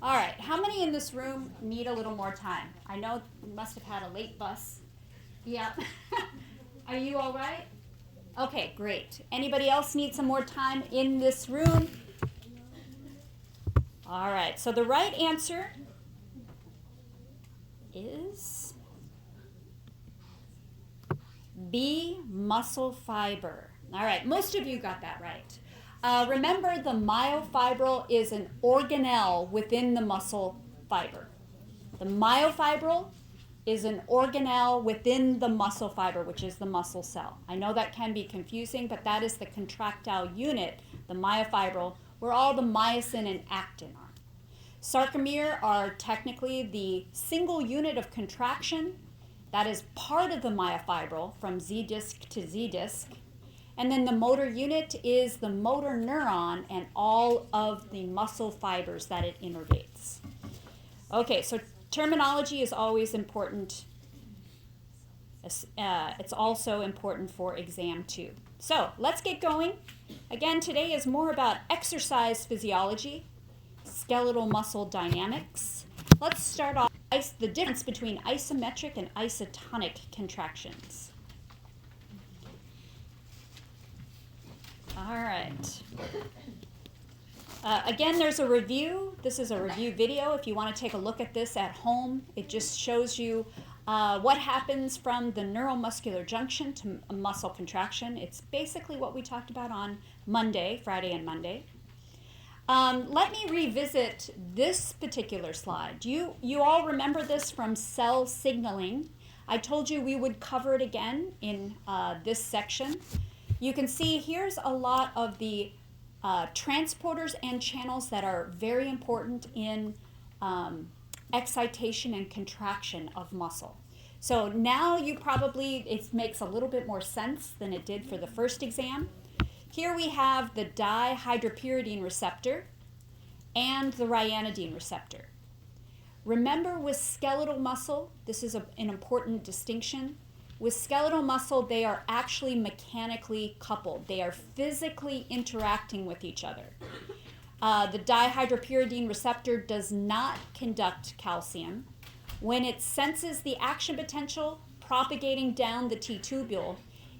All right, how many in this room need a little more time? I know you must have had a late bus. Yep. Are you all right? Okay, great. Anybody else need some more time in this room? All right, so the right answer is B, muscle fiber. All right, most of you got that right. Remember, the myofibril is an organelle within the muscle fiber. The myofibril is an organelle within the muscle fiber, which is the muscle cell. I know that can be confusing, but that is the contractile unit, the myofibril, where all the myosin and actin are. Sarcomere are technically the single unit of contraction that is part of the myofibril from Z disc to Z disc. And then the motor unit is the motor neuron and all of the muscle fibers that it innervates. Okay, so terminology is always important. It's also important for exam 2. So let's get going. Again, today is more about exercise physiology, skeletal muscle dynamics. Let's start off with the difference between isometric and isotonic contractions. All right. Again, there's a review. This is a review video. If you want to take a look at this at home, it just shows you what happens from the neuromuscular junction to a muscle contraction. It's basically what we talked about on Monday, Friday and Monday. Let me revisit this particular slide. You all remember this from cell signaling. I told you we would cover it again in this section. You can see here's a lot of the transporters and channels that are very important in excitation and contraction of muscle. So now it makes a little bit more sense than it did for the first exam. Here we have the dihydropyridine receptor and the ryanodine receptor. Remember, with skeletal muscle, this is an important distinction. With skeletal muscle, they are actually mechanically coupled. They are physically interacting with each other. The dihydropyridine receptor does not conduct calcium. When it senses the action potential propagating down the T-tubule,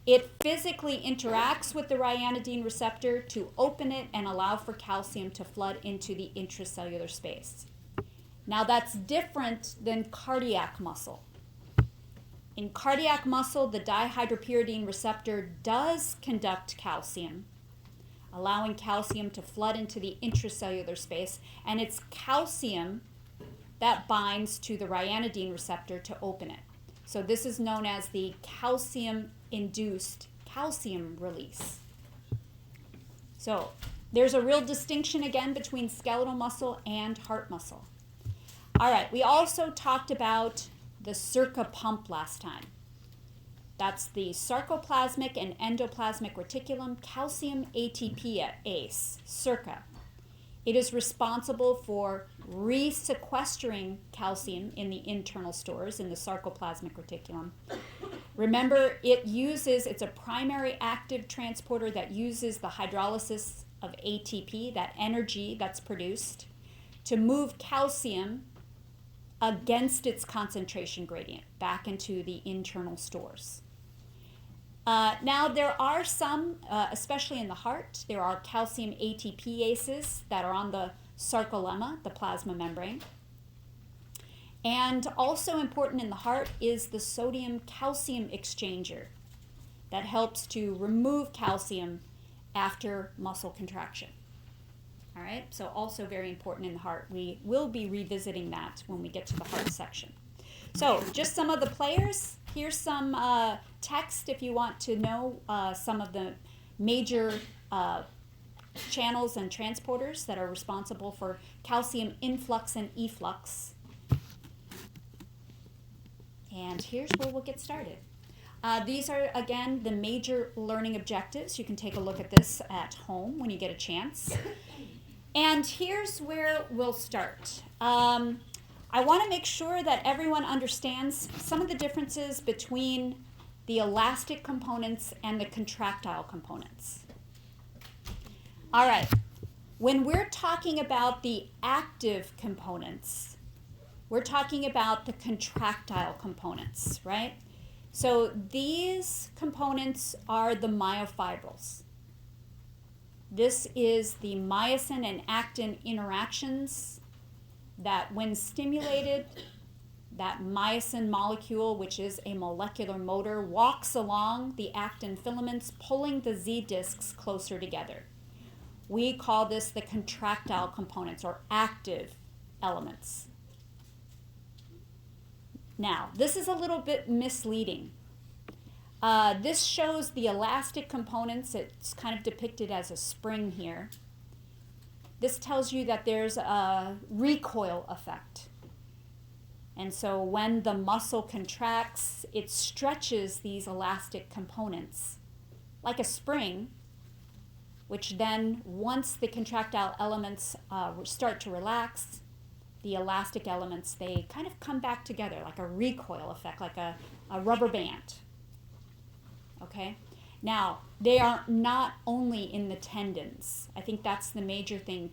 it physically interacts with the ryanodine receptor to open it and allow for calcium to flood into the intracellular space. Now that's different than cardiac muscle. In cardiac muscle, the dihydropyridine receptor does conduct calcium, allowing calcium to flood into the intracellular space, and it's calcium that binds to the ryanodine receptor to open it. So this is known as the calcium-induced calcium release. So there's a real distinction again between skeletal muscle and heart muscle. All right, we also talked about the Circa pump last time. That's the sarcoplasmic and endoplasmic reticulum calcium ATPase, Circa. It is responsible for resequestering calcium in the internal stores in the sarcoplasmic reticulum. Remember, it's a primary active transporter that uses the hydrolysis of ATP, that energy that's produced, to move calcium against its concentration gradient back into the internal stores. Now there are some, especially in the heart, there are calcium ATPases that are on the sarcolemma, the plasma membrane. And also important in the heart is the sodium-calcium exchanger that helps to remove calcium after muscle contraction. All right, so also very important in the heart. We will be revisiting that when we get to the heart section. So just some of the players. Here's some text if you want to know some of the major channels and transporters that are responsible for calcium influx and efflux. And here's where we'll get started. These are, again, the major learning objectives. You can take a look at this at home when you get a chance. And here's where we'll start. I want to make sure that everyone understands some of the differences between the elastic components and the contractile components. All right. When we're talking about the active components, we're talking about the contractile components, right? So these components are the myofibrils. This is the myosin and actin interactions that when stimulated, that myosin molecule, which is a molecular motor, walks along the actin filaments, pulling the Z discs closer together. We call this the contractile components or active elements. Now, this is a little bit misleading. This shows the elastic components. It's kind of depicted as a spring here. This tells you that there's a recoil effect. And so when the muscle contracts, it stretches these elastic components like a spring, which then once the contractile elements start to relax, the elastic elements, they kind of come back together like a recoil effect, like a rubber band. Okay? Now, they are not only in the tendons. I think that's the major thing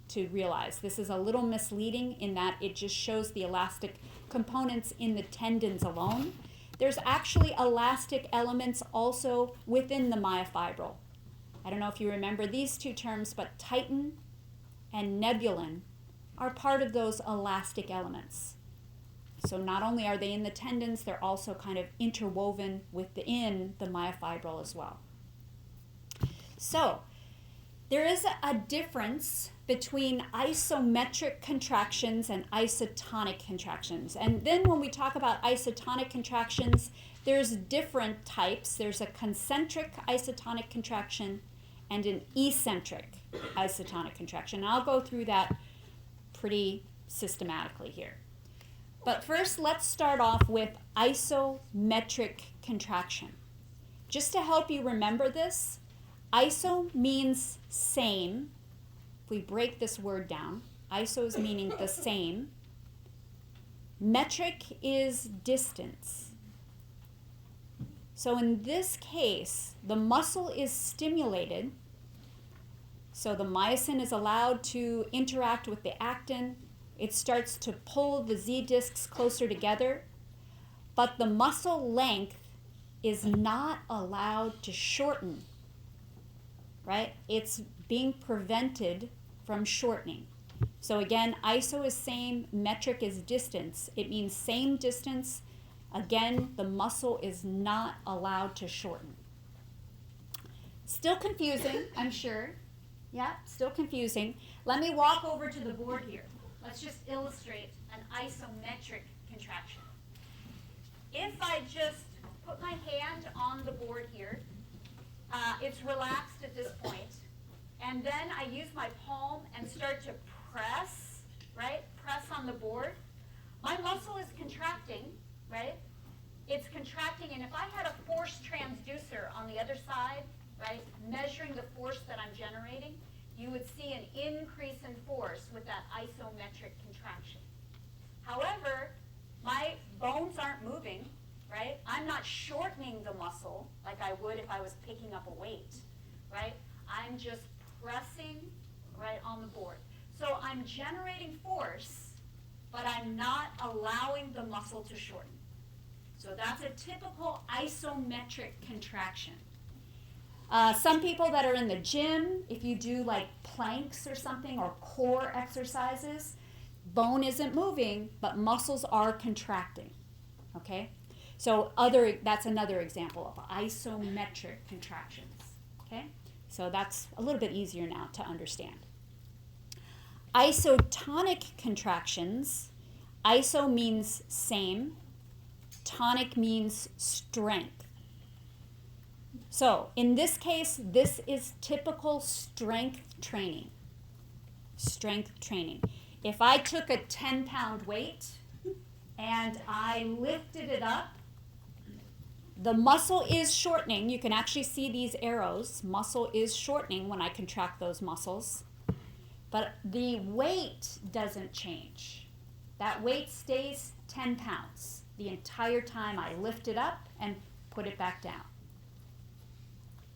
to realize. This is a little misleading in that it just shows the elastic components in the tendons alone. There's actually elastic elements also within the myofibril. I don't know if you remember these two terms, but titin and nebulin are part of those elastic elements. So not only are they in the tendons, they're also kind of interwoven within the myofibril as well. So there is a difference between isometric contractions and isotonic contractions. And then when we talk about isotonic contractions, there's different types. There's a concentric isotonic contraction and an eccentric isotonic contraction. And I'll go through that pretty systematically here. But first, let's start off with isometric contraction. Just to help you remember this, iso means same. If we break this word down, iso is meaning the same. Metric is distance. So in this case, the muscle is stimulated. So the myosin is allowed to interact with the actin. It starts to pull the Z discs closer together, but the muscle length is not allowed to shorten, right? It's being prevented from shortening. So again, iso is same, metric is distance. It means same distance. Again, the muscle is not allowed to shorten. Still confusing, I'm sure. Yeah, still confusing. Let me walk over to the board here. Let's just illustrate an isometric contraction. If I just put my hand on the board here, it's relaxed at this point, and then I use my palm and start to press, right? Press on the board. My muscle is contracting, right? It's contracting, and if I had a force transducer on the other side, right, measuring the force that I'm generating, you would see an increase in force with that isometric contraction. However, my bones aren't moving, right? I'm not shortening the muscle like I would if I was picking up a weight, right? I'm just pressing right on the board. So I'm generating force, but I'm not allowing the muscle to shorten. So that's a typical isometric contraction. Some people that are in the gym, if you do like planks or something or core exercises, bone isn't moving, but muscles are contracting, okay? So that's another example of isometric contractions, okay? So that's a little bit easier now to understand. Isotonic contractions, iso means same, tonic means strength. So in this case, this is typical strength training. Strength training. If I took a 10-pound weight and I lifted it up, the muscle is shortening. You can actually see these arrows. Muscle is shortening when I contract those muscles. But the weight doesn't change. That weight stays 10 pounds the entire time I lift it up and put it back down.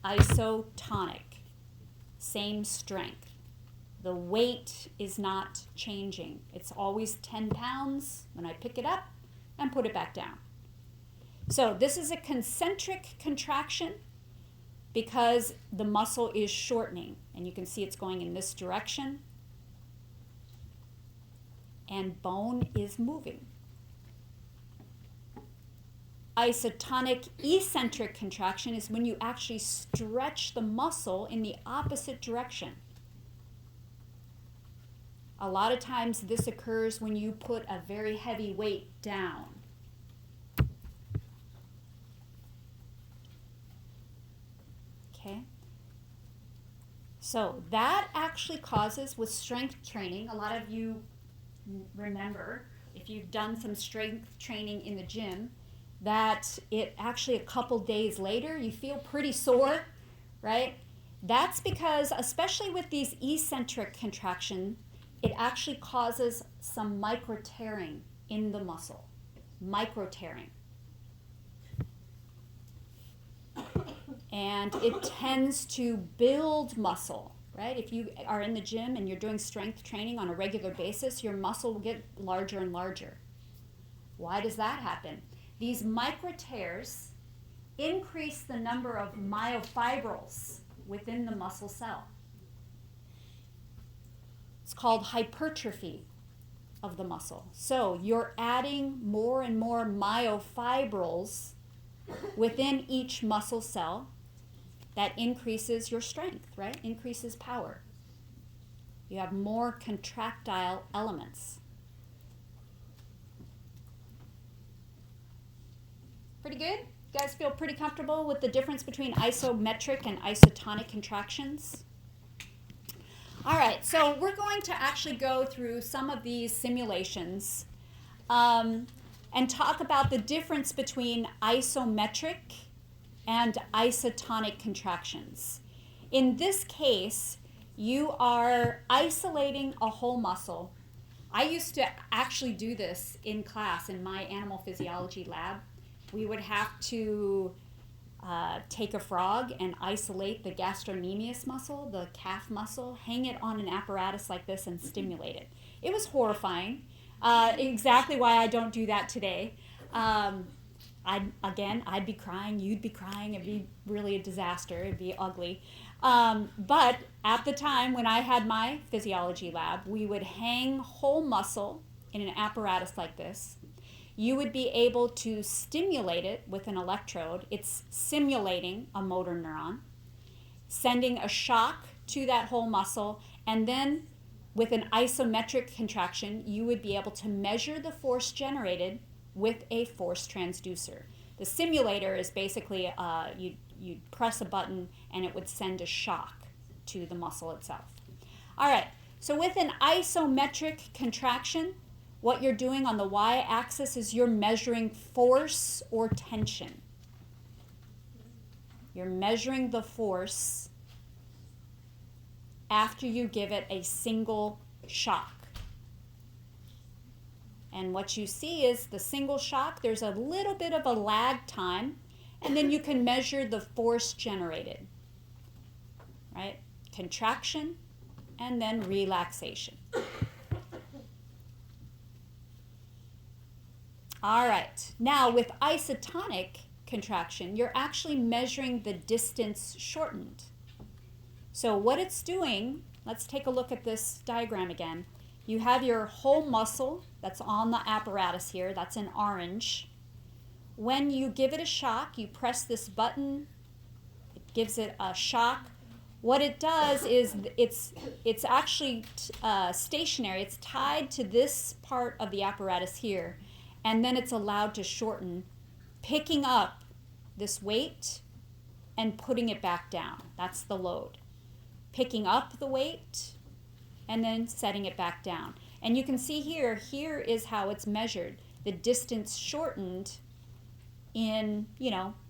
Isotonic, same strength. The weight is not changing. It's always 10 pounds when I pick it up and put it back down. So this is a concentric contraction because the muscle is shortening. And you can see it's going in this direction. And bone is moving. Isotonic eccentric contraction is when you actually stretch the muscle in the opposite direction. A lot of times this occurs when you put a very heavy weight down. Okay? So that actually causes, with strength training, a lot of you remember, if you've done some strength training in the gym, that it actually a couple days later you feel pretty sore, right? That's because, especially with these eccentric contractions, it actually causes some micro tearing in the muscle. Micro tearing. And it tends to build muscle, right? If you are in the gym and you're doing strength training on a regular basis, your muscle will get larger and larger. Why does that happen? These micro tears increase the number of myofibrils within the muscle cell. It's called hypertrophy of the muscle. So you're adding more and more myofibrils within each muscle cell. That increases your strength, right? Increases power. You have more contractile elements. Pretty good? You guys feel pretty comfortable with the difference between isometric and isotonic contractions? All right, so we're going to actually go through some of these simulations and talk about the difference between isometric and isotonic contractions. In this case, you are isolating a whole muscle. I used to actually do this in class in my animal physiology lab. We would have to take a frog and isolate the gastrocnemius muscle, the calf muscle, hang it on an apparatus like this and stimulate it. It was horrifying. Exactly why I don't do that today. I'd be crying, you'd be crying, it'd be really a disaster, it'd be ugly. But at the time when I had my physiology lab, we would hang whole muscle in an apparatus like this. You would be able to stimulate it with an electrode. It's simulating a motor neuron, sending a shock to that whole muscle, and then with an isometric contraction, you would be able to measure the force generated with a force transducer. The simulator is basically, you'd press a button and it would send a shock to the muscle itself. All right, so with an isometric contraction, what you're doing on the y-axis is you're measuring force or tension. You're measuring the force after you give it a single shock. And what you see is the single shock, there's a little bit of a lag time, and then you can measure the force generated, right? Contraction and then relaxation. All right, now with isotonic contraction, you're actually measuring the distance shortened. So what it's doing, let's take a look at this diagram again. You have your whole muscle that's on the apparatus here, that's in orange. When you give it a shock, you press this button, it gives it a shock. What it does is it's actually stationary, it's tied to this part of the apparatus here, and then it's allowed to shorten, picking up this weight and putting it back down. That's the load. Picking up the weight and then setting it back down. And you can see here is how it's measured. The distance shortened in,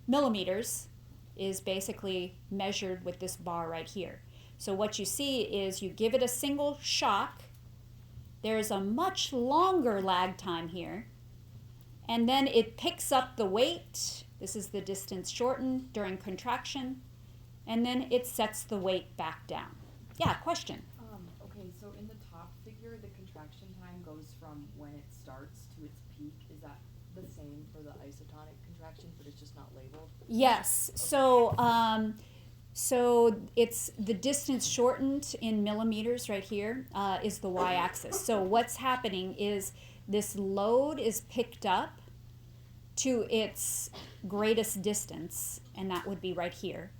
millimeters is basically measured with this bar right here. So what you see is you give it a single shock. There's a much longer lag time here. And then it picks up the weight. This is the distance shortened during contraction. And then it sets the weight back down. Yeah, question? Okay, goes from when it starts to its peak, is that the same for the isotonic contraction, but it's just not labeled? Yes. Okay. So it's the distance shortened in millimeters right here is the y-axis. So what's happening is this load is picked up to its greatest distance, and that would be right here.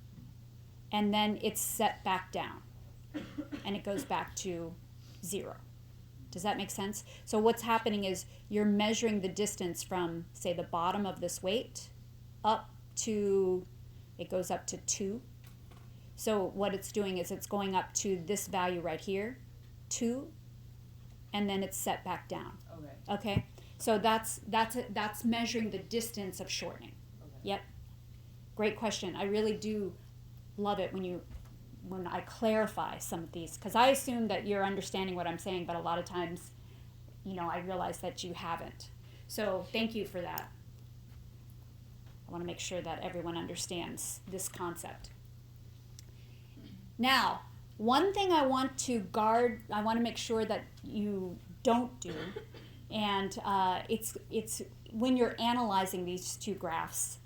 And then it's set back down, and it goes back to 0. Does that make sense? So what's happening is you're measuring the distance from, say, the bottom of this weight up to, it goes up to 2. So what it's doing is it's going up to this value right here, 2, and then it's set back down. Okay. Okay? So that's measuring the distance of shortening. Okay. Yep. Great question. I really do love it when I clarify some of these, because I assume that you're understanding what I'm saying, but a lot of times, I realize that you haven't. So thank you for that. I want to make sure that everyone understands this concept. Now, one thing I want to make sure that you don't do, and it's when you're analyzing these two graphs,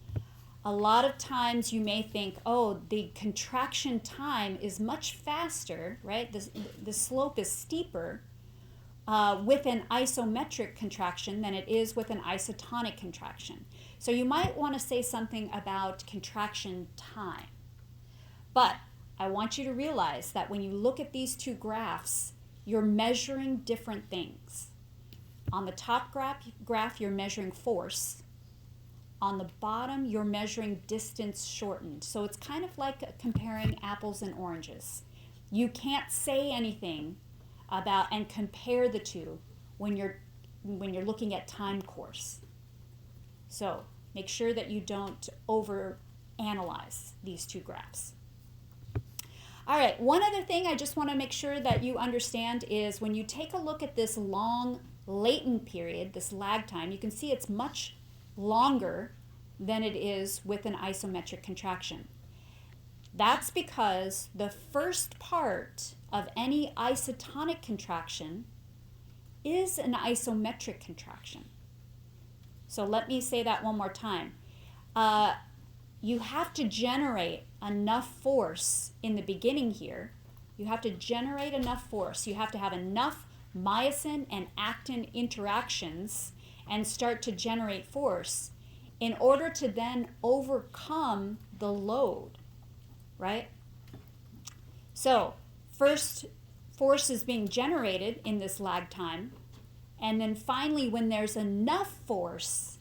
a lot of times you may think, oh, the contraction time is much faster, right? The slope is steeper with an isometric contraction than it is with an isotonic contraction. So you might want to say something about contraction time. But I want you to realize that when you look at these two graphs, you're measuring different things. On the top graph, you're measuring force. On the bottom, you're measuring distance shortened. So it's kind of like comparing apples and oranges. You can't say anything about and compare the two when you're looking at time course. So make sure that you don't overanalyze these two graphs. All right, one other thing I just want to make sure that you understand is when you take a look at this long latent period, this lag time, you can see it's much longer than it is with an isometric contraction. That's because the first part of any isotonic contraction is an isometric contraction. So let me say that one more time. You have to generate enough force in the beginning here. You have to generate enough force. You have to have enough myosin and actin interactions and start to generate force in order to then overcome the load, right? So first, force is being generated in this lag time, and then finally when there's enough force,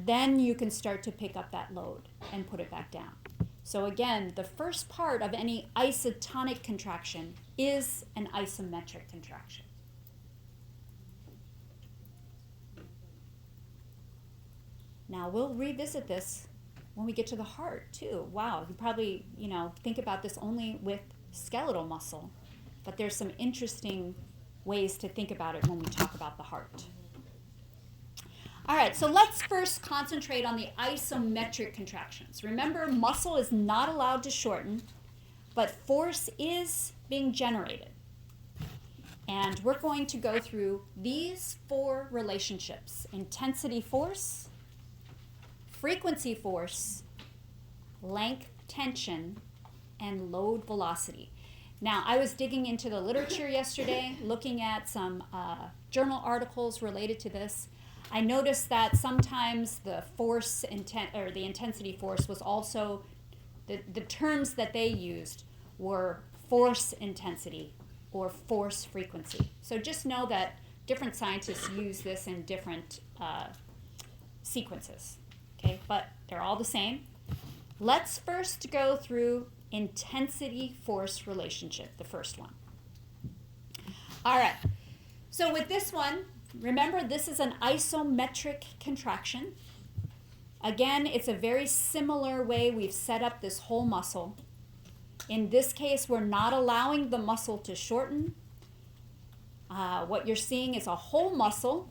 then you can start to pick up that load and put it back down. So again, the first part of any isotonic contraction is an isometric contraction. Now we'll revisit this when we get to the heart too. Wow, you probably, think about this only with skeletal muscle, but there's some interesting ways to think about it when we talk about the heart. All right, so let's first concentrate on the isometric contractions. Remember, muscle is not allowed to shorten, but force is being generated. And we're going to go through these 4 relationships: intensity force, frequency force, length tension, and load velocity. Now, I was digging into the literature yesterday, looking at some journal articles related to this. I noticed that sometimes the the intensity force was also, the terms that they used were force intensity or force frequency. So just know that different scientists use this in different sequences, okay? But they're all the same. Let's first go through intensity force relationship, the first one. All right, so with this one, remember, this is an isometric contraction. Again, it's a very similar way we've set up this whole muscle. In this case, we're not allowing the muscle to shorten. What you're seeing is a whole muscle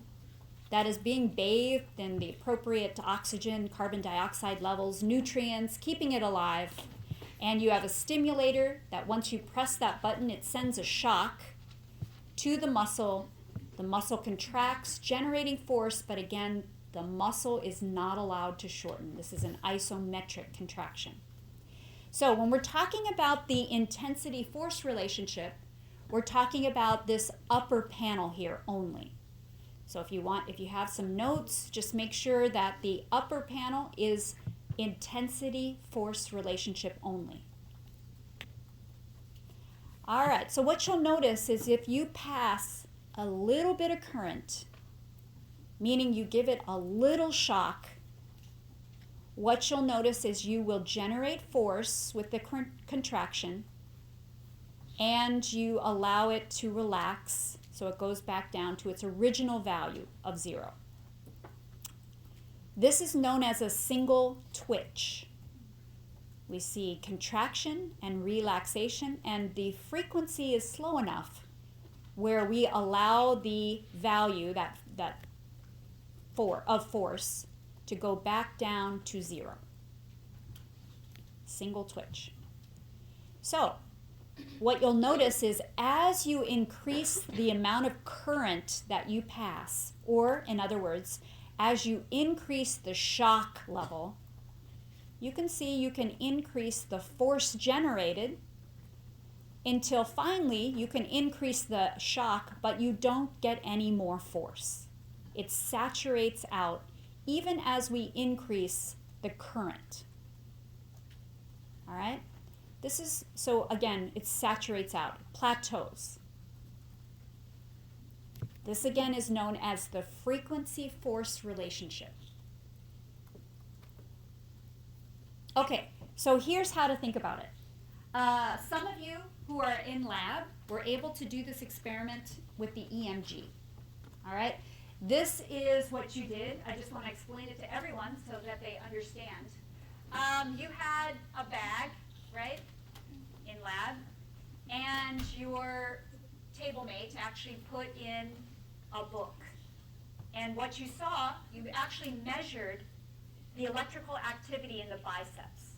that is being bathed in the appropriate oxygen, carbon dioxide levels, nutrients, keeping it alive. And you have a stimulator that once you press that button, it sends a shock to the muscle The muscle contracts, generating force, but again, the muscle is not allowed to shorten. This is an isometric contraction. So when we're talking about the intensity-force relationship, we're talking about this upper panel here only. So if you have some notes, just make sure that the upper panel is intensity-force relationship only. All right, so what you'll notice is if you pass a little bit of current, meaning you give it a little shock, what you'll notice is you will generate force with the contraction, and you allow it to relax so it goes back down to its original value of 0. This is known as a single twitch. We see contraction and relaxation, and the frequency is slow enough where we allow the value of force to go back down to 0. Single twitch. So what you'll notice is as you increase the amount of current that you pass, or in other words, as you increase the shock level, you can see you can increase the force generated until finally you can increase the shock, but you don't get any more force. It saturates out even as we increase the current. All right? So again, it saturates out, plateaus. This again is known as the frequency-force relationship. Okay, so here's how to think about it. Some of you who are in lab were able to do this experiment with the EMG. All right? This is what you did. I just want to explain it to everyone so that they understand. You had a bag, right, in lab, and your table mate actually put in a book. And what you saw, you actually measured the electrical activity in the biceps.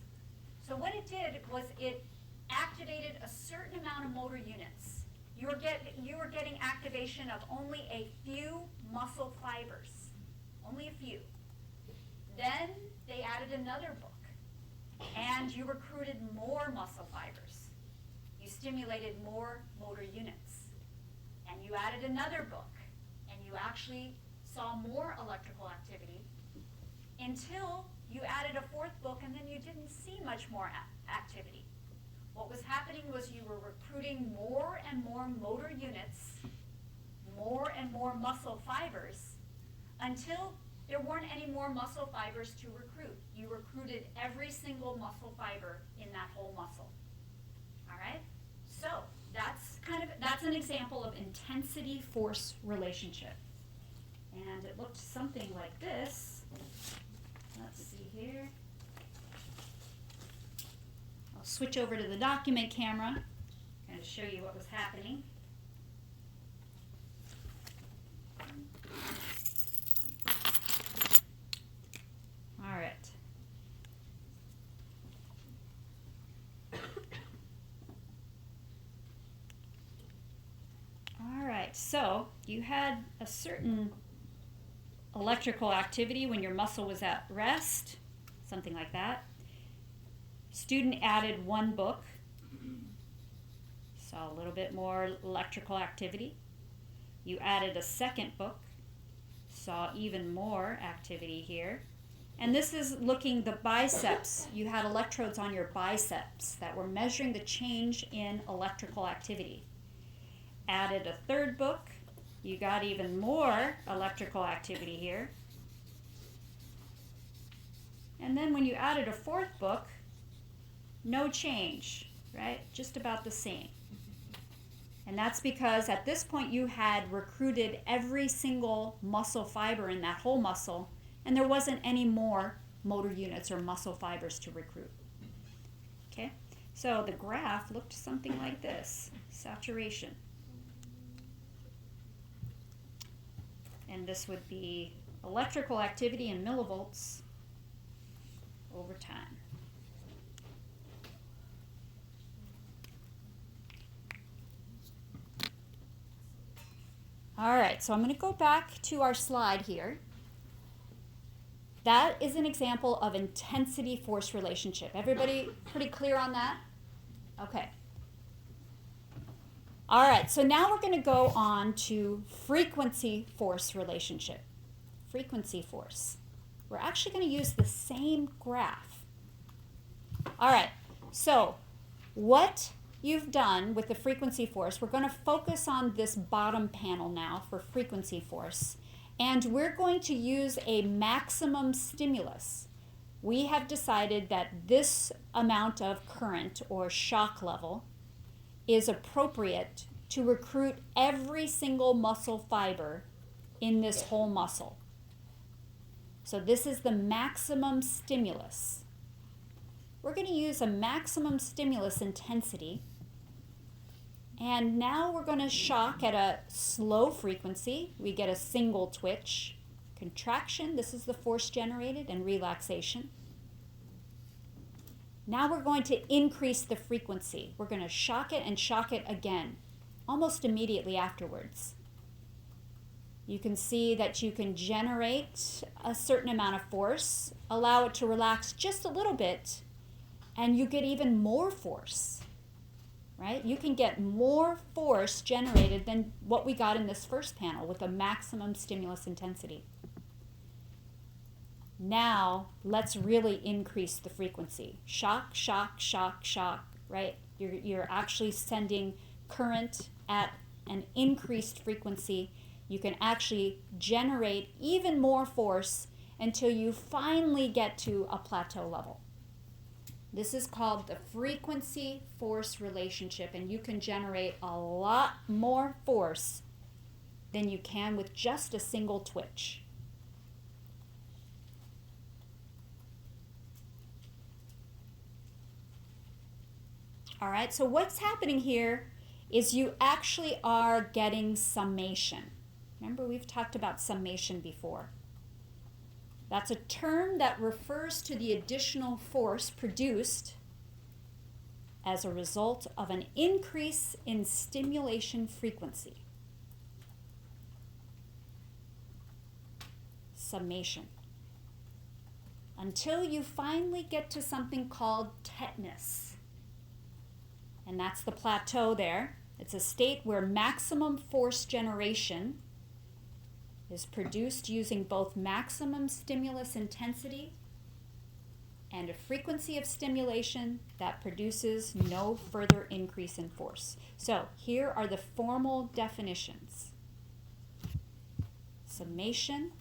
So what it did was it activated a certain amount of motor units. You were getting activation of only a few muscle fibers, only a few. Then they added another book, and you recruited more muscle fibers. You stimulated more motor units, and you added another book, and you actually saw more electrical activity until you added a fourth book, and then you didn't see much more activity. What was happening was you were recruiting more and more motor units, more and more muscle fibers, until there weren't any more muscle fibers to recruit. You recruited every single muscle fiber in that whole muscle. All right? So that's an example of intensity-force relationship. And it looked something like this. Let's see here. I'll switch over to the document camera and show you what was happening. All right. All right, so you had a certain electrical activity when your muscle was at rest, something like that. Student added one book, saw a little bit more electrical activity. You added a second book, saw even more activity here. And this is looking the biceps. You had electrodes on your biceps that were measuring the change in electrical activity. Added a third book, you got even more electrical activity here. And then when you added a fourth book, no change, right? Just about the same. And that's because at this point you had recruited every single muscle fiber in that whole muscle, and there wasn't any more motor units or muscle fibers to recruit. Okay? So the graph looked something like this, saturation. And this would be electrical activity in millivolts over time. All right, so I'm going to go back to our slide here. That is an example of intensity-force relationship. Everybody pretty clear on that? Okay. All right, so now we're going to go on to frequency-force relationship. Frequency force. We're actually going to use the same graph. All right, so what you've done with the frequency force, we're going to focus on this bottom panel now for frequency force, and we're going to use a maximum stimulus. We have decided that this amount of current or shock level is appropriate to recruit every single muscle fiber in this whole muscle. So this is the maximum stimulus. We're going to use a maximum stimulus intensity. And now we're going to shock at a slow frequency. We get a single twitch. Contraction, this is the force generated, and relaxation. Now we're going to increase the frequency. We're going to shock it and shock it again, almost immediately afterwards. You can see that you can generate a certain amount of force, allow it to relax just a little bit, and you get even more force, right? You can get more force generated than what we got in this first panel with a maximum stimulus intensity. Now, let's really increase the frequency. Shock, shock, shock, shock, right? You're actually sending current at an increased frequency. You can actually generate even more force until you finally get to a plateau level. This is called the frequency-force relationship, and you can generate a lot more force than you can with just a single twitch. All right, so what's happening here is you actually are getting summation. Remember, we've talked about summation before. That's a term that refers to the additional force produced as a result of an increase in stimulation frequency. Summation. Until you finally get to something called tetanus. And that's the plateau there. It's a state where maximum force generation is produced using both maximum stimulus intensity and a frequency of stimulation that produces no further increase in force. So here are the formal definitions. Summation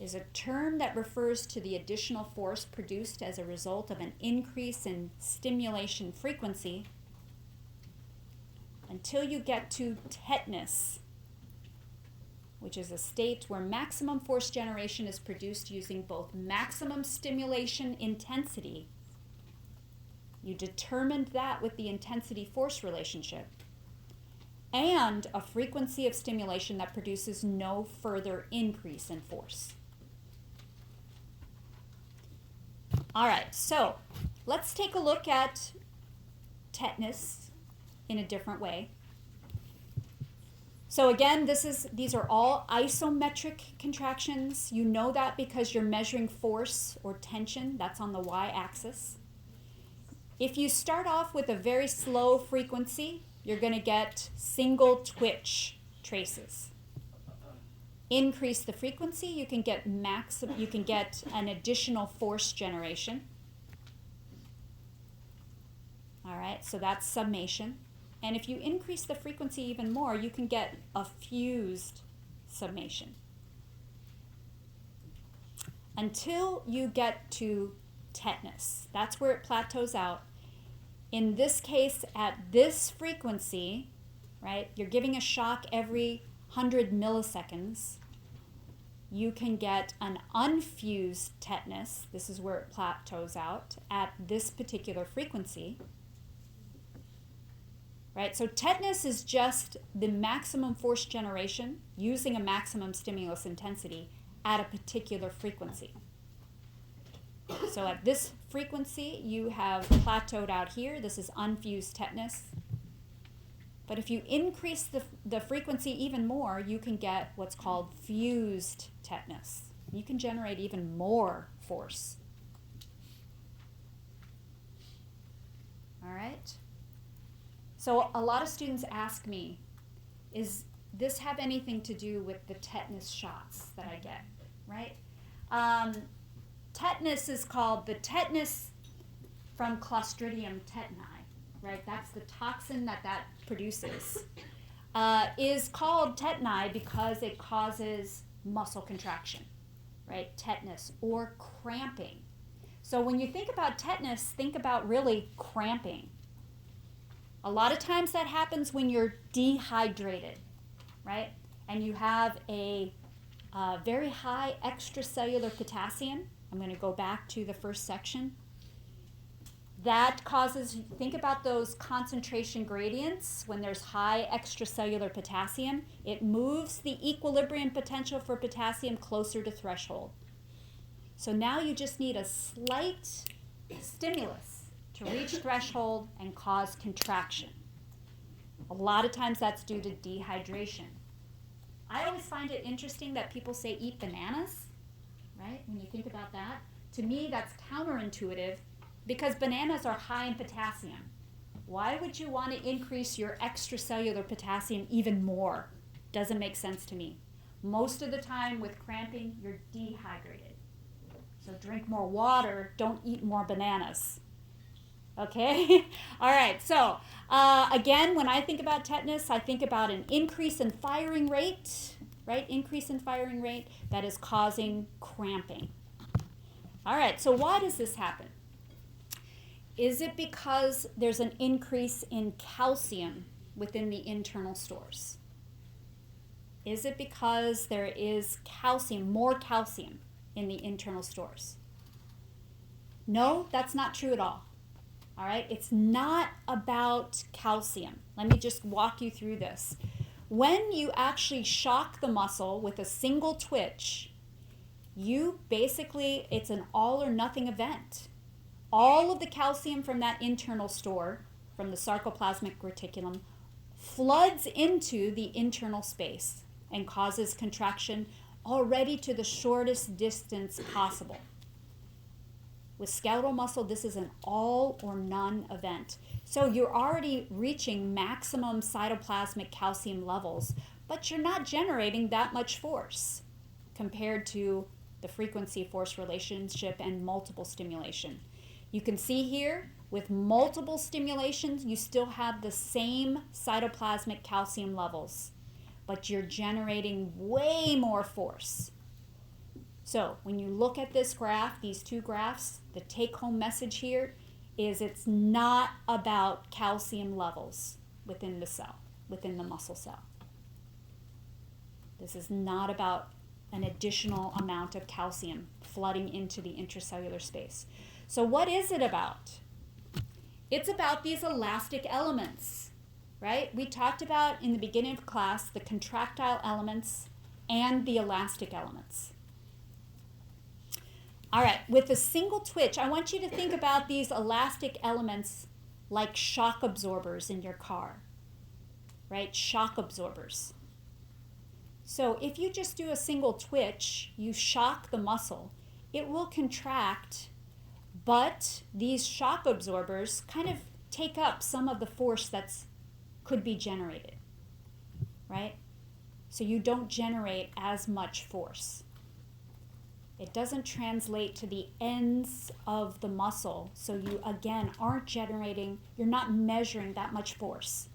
is a term that refers to the additional force produced as a result of an increase in stimulation frequency until you get to tetanus, which is a state where maximum force generation is produced using both maximum stimulation intensity. You determined that with the intensity-force relationship, and a frequency of stimulation that produces no further increase in force. All right, so let's take a look at tetanus in a different way. So again, these are all isometric contractions. You know that because you're measuring force or tension. That's on the y-axis. If you start off with a very slow frequency, you're going to get single twitch traces. Increase the frequency, you can get an additional force generation. All right, so that's summation. And if you increase the frequency even more, you can get a fused summation. Until you get to tetanus. That's where it plateaus out. In this case, at this frequency, right, you're giving a shock every 100 milliseconds. You can get an unfused tetanus. This is where it plateaus out at this particular frequency. Right? So tetanus is just the maximum force generation using a maximum stimulus intensity at a particular frequency. So at this frequency, you have plateaued out here. This is unfused tetanus. But if you increase the frequency even more, you can get what's called fused tetanus. You can generate even more force. All right? So a lot of students ask me, is this have anything to do with the tetanus shots that I get, right? Tetanus is called the tetanus from Clostridium tetani, right? That's the toxin that produces. Is called tetani because it causes muscle contraction, right? Tetanus or cramping. So when you think about tetanus, think about really cramping. A lot of times that happens when you're dehydrated, right? And you have a very high extracellular potassium. I'm going to go back to the first section. That causes, think about those concentration gradients. When there's high extracellular potassium, it moves the equilibrium potential for potassium closer to threshold. So now you just need a slight stimulus to reach threshold and cause contraction. A lot of times that's due to dehydration. I always find it interesting that people say eat bananas, right? When you think about that. To me, that's counterintuitive because bananas are high in potassium. Why would you want to increase your extracellular potassium even more? Doesn't make sense to me. Most of the time with cramping, you're dehydrated. So drink more water, don't eat more bananas. Okay? All right, so again, when I think about tetanus, I think about an increase in firing rate, right? Increase in firing rate that is causing cramping. All right, so why does this happen? Is it because there's an increase in calcium within the internal stores? Is it because there is calcium, more calcium in the internal stores? No, that's not true at all. All right, it's not about calcium. Let me just walk you through this. When you actually shock the muscle with a single twitch, it's an all or nothing event. All of the calcium from that internal store, from the sarcoplasmic reticulum, floods into the internal space and causes contraction already to the shortest distance possible. With skeletal muscle, this is an all or none event. So you're already reaching maximum cytoplasmic calcium levels, but you're not generating that much force compared to the frequency-force relationship and multiple stimulation. You can see here, with multiple stimulations, you still have the same cytoplasmic calcium levels, but you're generating way more force. So when you look at this graph, these two graphs, the take-home message here is it's not about calcium levels within the cell, within the muscle cell. This is not about an additional amount of calcium flooding into the intracellular space. So what is it about? It's about these elastic elements, right? We talked about in the beginning of class the contractile elements and the elastic elements. All right, with a single twitch, I want you to think about these elastic elements like shock absorbers in your car, right? Shock absorbers. So if you just do a single twitch, you shock the muscle, it will contract, but these shock absorbers kind of take up some of the force that's could be generated, right? So you don't generate as much force. It doesn't translate to the ends of the muscle, so you, again, you're not measuring that much force.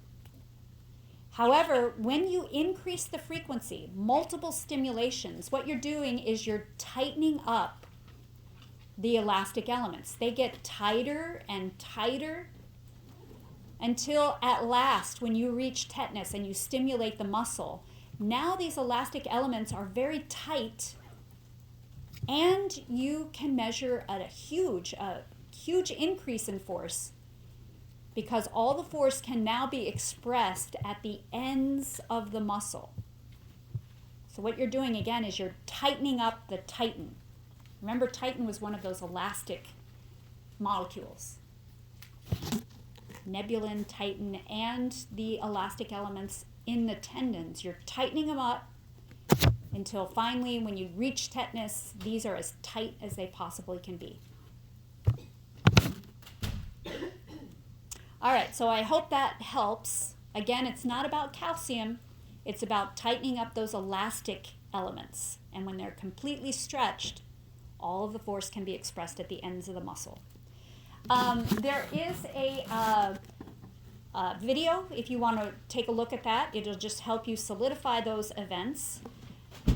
However, when you increase the frequency, multiple stimulations, what you're doing is you're tightening up the elastic elements. They get tighter and tighter until at last, when you reach tetanus and you stimulate the muscle, now these elastic elements are very tight, and you can measure a huge increase in force because all the force can now be expressed at the ends of the muscle. So what you're doing again is you're tightening up the titin. Remember, titin was one of those elastic molecules. nebulin, tighten, and the elastic elements in the tendons. You're tightening them up until finally, when you reach tetanus, these are as tight as they possibly can be. All right, so I hope that helps. Again, it's not about calcium. It's about tightening up those elastic elements. And when they're completely stretched, all of the force can be expressed at the ends of the muscle. There is a video, if you want to take a look at that. It'll just help you solidify those events.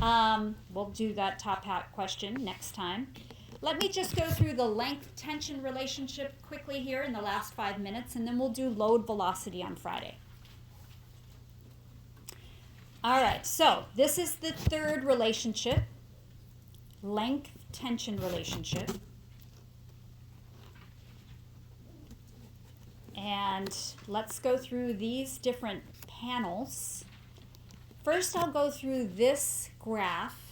We'll do that top hat question next time. Let me just go through the length-tension relationship quickly here in the last 5 minutes, and then we'll do load velocity on Friday. All right, so this is the third relationship, length-tension relationship. And let's go through these different panels. First, I'll go through this graph.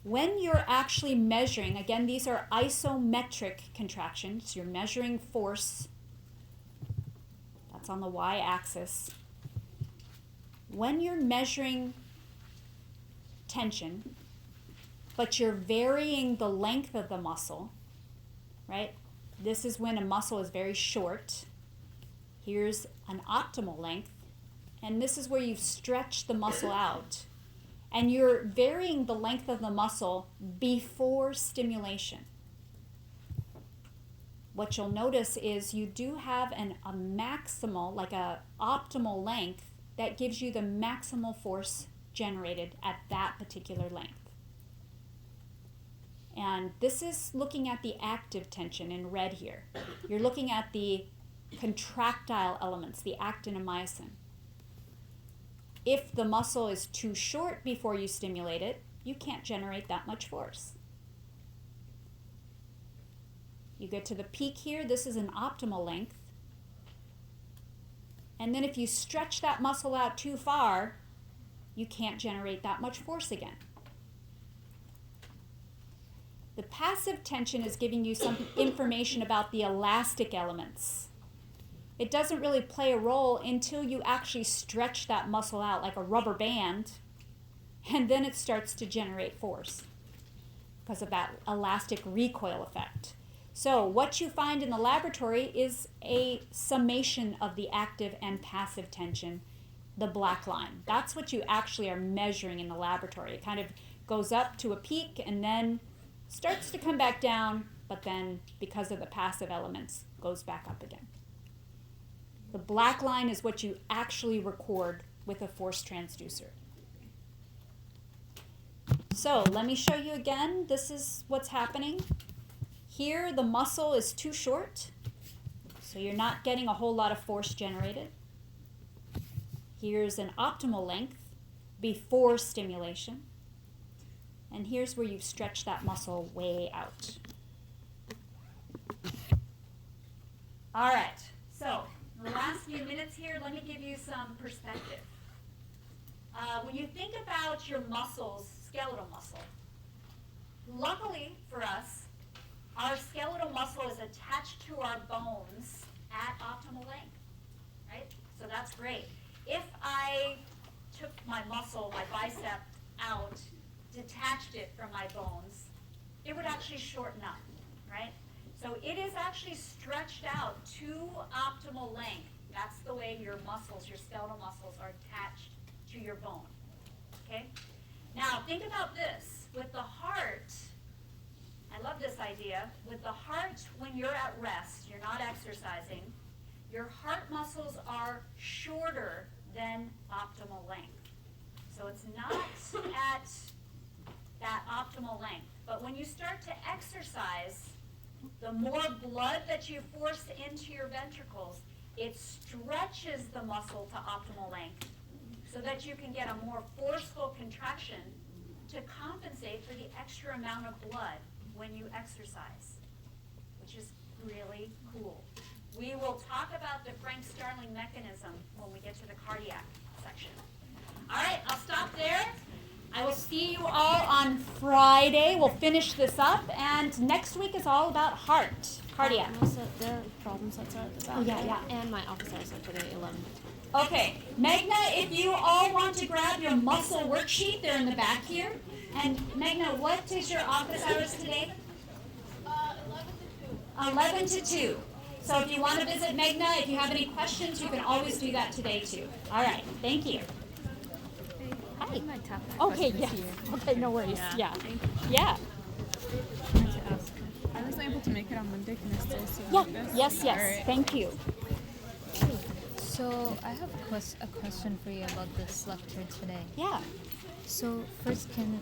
When you're actually measuring, again, these are isometric contractions. You're measuring force. That's on the y-axis. When you're measuring tension, but you're varying the length of the muscle, right? This is when a muscle is very short. Here's an optimal length. And this is where you've stretched the muscle out. And you're varying the length of the muscle before stimulation. What you'll notice is you do have a maximal, like a optimal length that gives you the maximal force generated at that particular length. And this is looking at the active tension in red here. You're looking at the contractile elements, the actin and myosin. If the muscle is too short before you stimulate it, you can't generate that much force. You get to the peak here, this is an optimal length. And then if you stretch that muscle out too far, you can't generate that much force again. The passive tension is giving you some information about the elastic elements. It doesn't really play a role until you actually stretch that muscle out like a rubber band, and then it starts to generate force because of that elastic recoil effect. So what you find in the laboratory is a summation of the active and passive tension, the black line. That's what you actually are measuring in the laboratory. It kind of goes up to a peak and then starts to come back down, but then because of the passive elements, goes back up again. The black line is what you actually record with a force transducer. So let me show you again. This is what's happening. Here the muscle is too short, so you're not getting a whole lot of force generated. Here's an optimal length before stimulation. And here's where you've stretched that muscle way out. All right, so in the last few minutes here, let me give you some perspective. When you think about your muscles, skeletal muscle, luckily for us, our skeletal muscle is attached to our bones at optimal length, right? So that's great. If I took my muscle, my bicep out, detached it from my bones, it would actually shorten up, right? So it is actually stretched out to optimal length. That's the way your muscles, your skeletal muscles, are attached to your bone, okay? Now think about this. With the heart, I love this idea. With the heart, when you're at rest, you're not exercising, your heart muscles are shorter than optimal length. So it's not at that optimal length. But when you start to exercise, the more blood that you force into your ventricles, it stretches the muscle to optimal length so that you can get a more forceful contraction to compensate for the extra amount of blood when you exercise, which is really cool. We will talk about the Frank Starling mechanism when we get to the cardiac section. All right, I'll stop there. I will see you all on Friday. We'll finish this up, and next week is all about heart. Cardiac. Also, their problem sets are at the back. Oh, yeah, yeah. And my office hours are today, 11. Okay, Magna, if you all want to grab your muscle worksheet, they're in the back here. And Magna, what is your office hours today? 11 to 2. So if you want to visit Magna, if you have any questions, you can always do that today too. All right, thank you. Hi. Okay, yes. Okay, no worries. Yeah. Yeah. I wanted to ask. I was able to make it on Monday. Can I still see Yeah. this? Yes, yes. All right. Thank you. So I have a question for you about this lecture today. Yeah. So first, can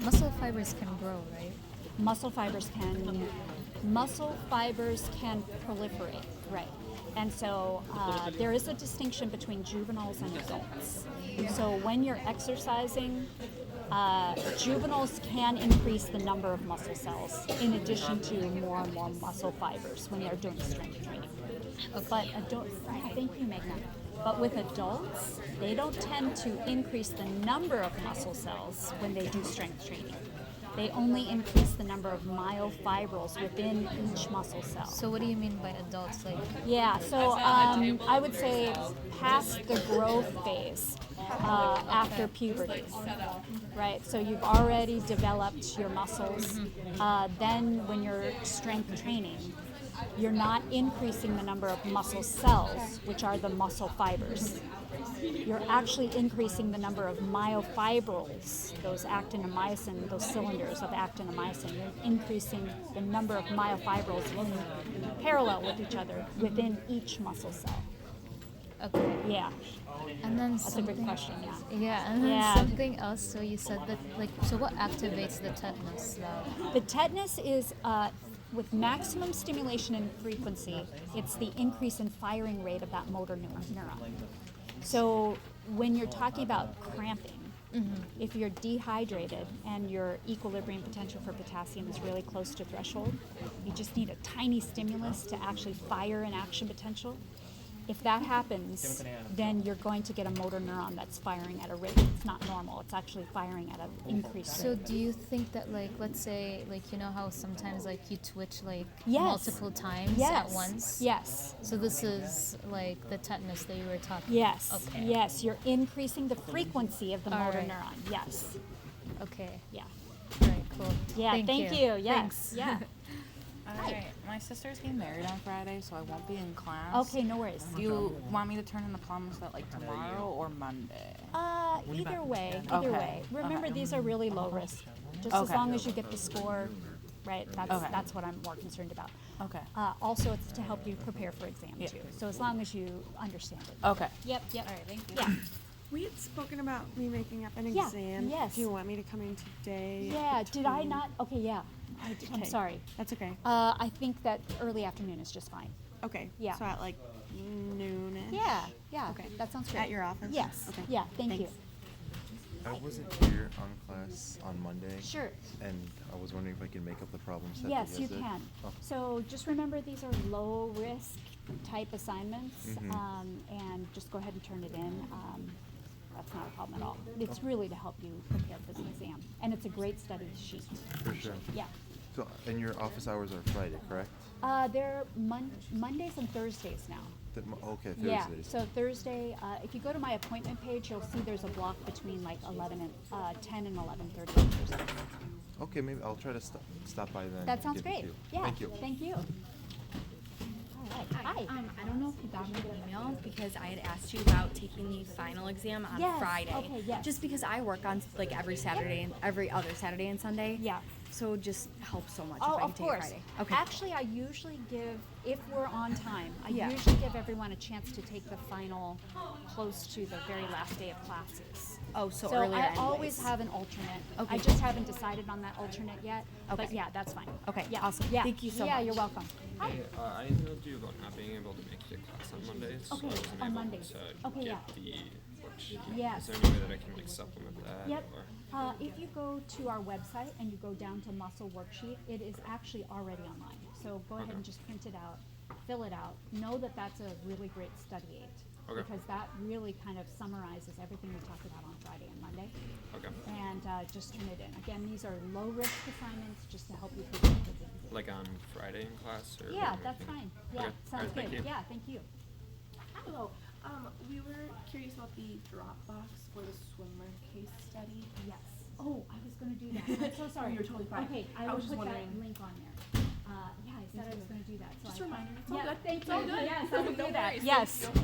muscle fibers can grow, right? Muscle fibers can proliferate, right? And so there is a distinction between juveniles and adults. So when you're exercising, juveniles can increase the number of muscle cells in addition to more and more muscle fibers when they're doing strength training. But thank you, Meghna. But with adults, they don't tend to increase the number of muscle cells when they do strength training. They only increase the number of myofibrils within each muscle cell. So what do you mean by adults? Like, Yeah, so I would say past the growth phase after puberty, right? So you've already developed your muscles. Then when you're strength training, you're not increasing the number of muscle cells, which are the muscle fibers. You're actually increasing the number of myofibrils, those actin-myosin, those cylinders of actin-myosin. You're increasing the number of myofibrils in parallel with each other within each muscle cell. okay, Yeah, and then that's a good question, yeah. Yeah, and then Yeah. something else. So you said that, like, so what activates the tetanus valve? The tetanus is with maximum stimulation and frequency, it's the increase in firing rate of that motor neuron. So when you're talking about cramping, if you're dehydrated and your equilibrium potential for potassium is really close to threshold, you just need a tiny stimulus to actually fire an action potential. If that happens, then you're going to get a motor neuron that's firing at a rate that's not normal. It's actually firing at an increased So rate. do you think that, like, let's say, like, you know how sometimes, like, you twitch, like, Yes. multiple times Yes. at once? Yes. So this is like the tetanus that you were talking Yes. about? Okay. Yes. You're increasing the frequency of the All motor right. neuron. Yes. Okay. Yeah. All right, cool. Yeah. Thank you. Yes. Thanks. Yeah. Alright, my sister's getting married on Friday, so I won't be in class. Okay. No worries. Do you want me to turn in the plums that like tomorrow or Monday? Either way. Either Okay. way. Remember, Okay. these are really low risk. Just as Okay. long as you get the score, right? Okay. That's what I'm more concerned about. Okay. Also, it's to help you prepare for exam Yeah. too. So as long as you understand it. Okay. Yep. Yep. All right, thank you. Yeah. We had spoken about me making up an Yeah, exam. yes. Do you want me to come in today? Yeah. Did I between- not? Okay. Yeah. I'm Okay. sorry. That's okay. I think that early afternoon is just fine. Okay. Yeah. So at like noonish. Yeah. Yeah. Okay. That sounds great. At your office? Yes. Okay. Yeah. Thank you. Thanks. I wasn't here on class on Monday. Sure. And I was wondering if I can make up the problems that Yes, you you guys did. can. Oh. So just remember, these are low risk type assignments, Mhm. and just go ahead and turn it in. That's not a problem at all. It's really to help you prepare for the exam, and it's a great study sheet. For sure. Yeah. So, and your office hours are Friday, correct? They're Mondays and Thursdays now. Okay, Yeah. Thursdays. So Thursday, if you go to my appointment page, you'll see there's a block between like 11 and 10 and 11:30 on Thursday. Okay, maybe I'll try to stop by then. That and sounds give it to great. you. Yeah. Thank you. Thank you. All right. Hi. I don't know if you got my email because I had asked you about taking the final exam on Yes, Friday. okay, yes. Just because I work on like every Saturday and every other Saturday and Sunday. Yeah. So it just helps so much Oh, if I can of take course. it Friday. Okay. Actually, I usually give, if we're on time, I Yeah. usually give everyone a chance to take the final close to the very last day of classes. Oh, so So earlier I always anyways. have an alternate. Okay. I just haven't decided on that alternate yet. But Okay. yeah, that's fine. Okay, Yeah. awesome. Yeah. Thank you so Yeah, much. you're welcome. Hi. I emailed you about not being able to make it to class on Mondays. Okay, so I wasn't on able Mondays. to Okay, get yeah. the worksheet. Yes. Is there any way that I can like supplement that? Yep. Or? If you go to our website and you go down to muscle worksheet, it is actually already online. So go ahead and just print it out, fill it out. Know that that's a really great study aid. Okay. Because that really kind of summarizes everything we talked about on Friday and Monday. Okay. And just turn it in. Again, these are low risk assignments just to help you prepare for the exam. like on Friday in class or? Yeah, when that's we can- fine. Yeah, Okay. sounds Alright, thank good. you. Yeah, thank you. Hello. We were curious about the Dropbox for the swimmer case study. Yes. Oh, I was gonna do that. I'm so sorry. You're totally fine. Okay, I I will was just put that wondering- link on there. Yeah, I said I was gonna do that. So Just I a reminder. It's all yeah, good. thank It's all you. good. Yes, I will No do that. worries. Yes. Thank you.